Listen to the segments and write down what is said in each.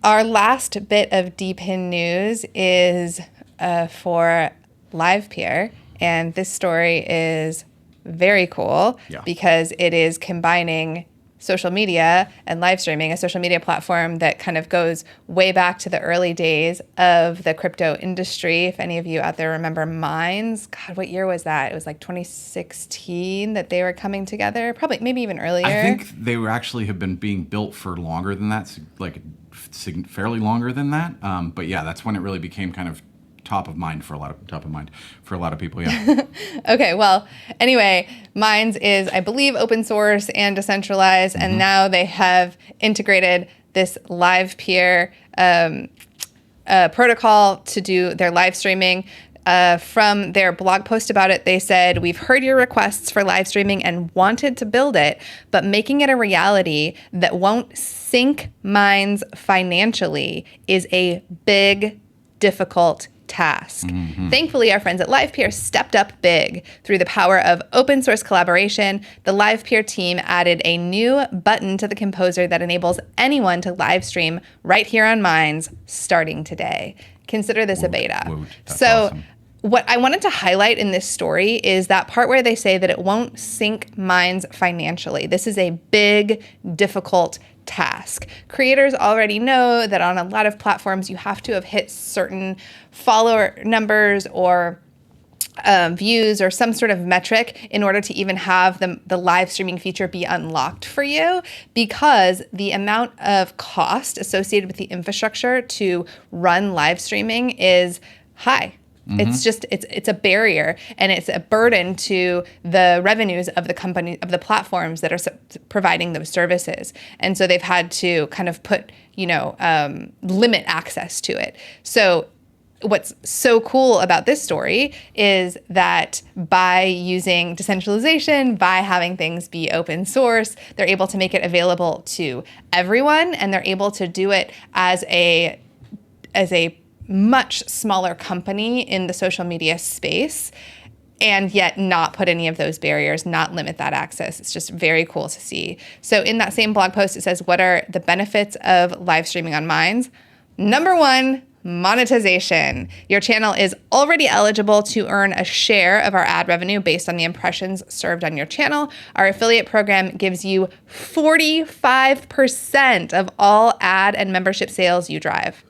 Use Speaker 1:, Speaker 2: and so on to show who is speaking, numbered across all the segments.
Speaker 1: Our last bit of DPIN news is for Livepeer, and this story is very cool because it is combining social media and live streaming, a social media platform that kind of goes way back to the early days of the crypto industry. If any of you out there remember Minds, God, what year was that? It was like 2016 that they were coming together, probably maybe even earlier.
Speaker 2: I think they were actually have been being built for longer than that, like fairly longer than that. But yeah, that's when it really became kind of top of mind for a lot of people. Yeah.
Speaker 1: Okay. Well, anyway, Minds is, I believe, open source and decentralized, and now they have integrated this Livepeer protocol to do their live streaming. From their blog post about it, they said, "We've heard your requests for live streaming and wanted to build it, but making it a reality that won't sink Minds financially is a big, difficult task. Thankfully, our friends at Livepeer stepped up big. Through the power of open source collaboration, the Livepeer team added a new button to the composer that enables anyone to live stream right here on Minds starting today. Consider this a beta." So
Speaker 2: awesome.
Speaker 1: What I wanted to highlight in this story is that part where they say that it won't sink Minds financially. This is a big, difficult task. Creators already know that on a lot of platforms, you have to have hit certain follower numbers or views or some sort of metric in order to even have the live streaming feature be unlocked for you, because the amount of cost associated with the infrastructure to run live streaming is high. It's just, it's a barrier, and it's a burden to the revenues of the company, of the platforms that are providing those services. And so they've had to kind of put, limit access to it. So what's so cool about this story is that by using decentralization, by having things be open source, they're able to make it available to everyone, and they're able to do it as a much smaller company in the social media space, and yet not put any of those barriers, not limit that access. It's just very cool to see. So in that same blog post, it says, what are the benefits of live streaming on Minds? Number one, monetization. Your channel is already eligible to earn a share of our ad revenue based on the impressions served on your channel. Our affiliate program gives you 45% of all ad and membership sales you drive.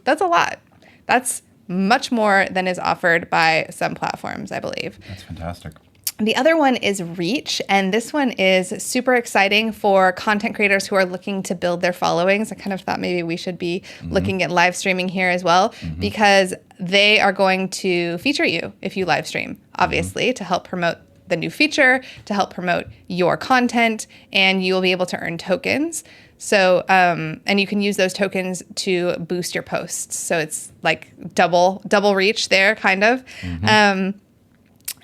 Speaker 1: That's a lot. That's much more than is offered by some platforms, I believe.
Speaker 2: That's fantastic.
Speaker 1: The other one is Reach, and this one is super exciting for content creators who are looking to build their followings. I kind of thought maybe we should be looking at live streaming here as well, because they are going to feature you if you live stream, obviously, to help promote the new feature, to help promote your content, and you will be able to earn tokens. So, and you can use those tokens to boost your posts. So it's like double reach there, kind of.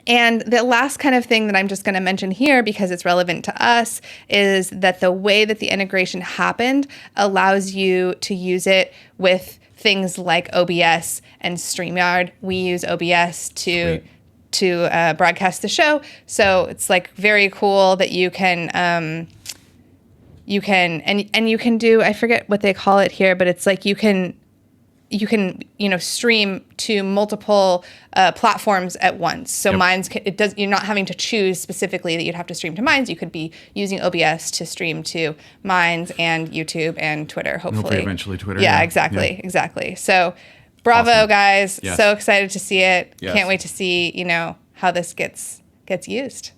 Speaker 1: And the last kind of thing that I'm just going to mention here, because it's relevant to us, is that the way that the integration happened allows you to use it with things like OBS and StreamYard. We use OBS to broadcast the show. So it's like very cool that you can do, I forget what they call it here, but it's like you can stream to multiple platforms at once. So Minds, you're not having to choose specifically that you'd have to stream to Minds. You could be using OBS to stream to Minds and YouTube and Twitter, hopefully.
Speaker 2: Eventually Twitter.
Speaker 1: Yeah, exactly. So bravo,
Speaker 2: awesome.
Speaker 1: Guys.
Speaker 2: Yes.
Speaker 1: So excited to see it.
Speaker 2: Yes.
Speaker 1: Can't wait to see, how this gets used.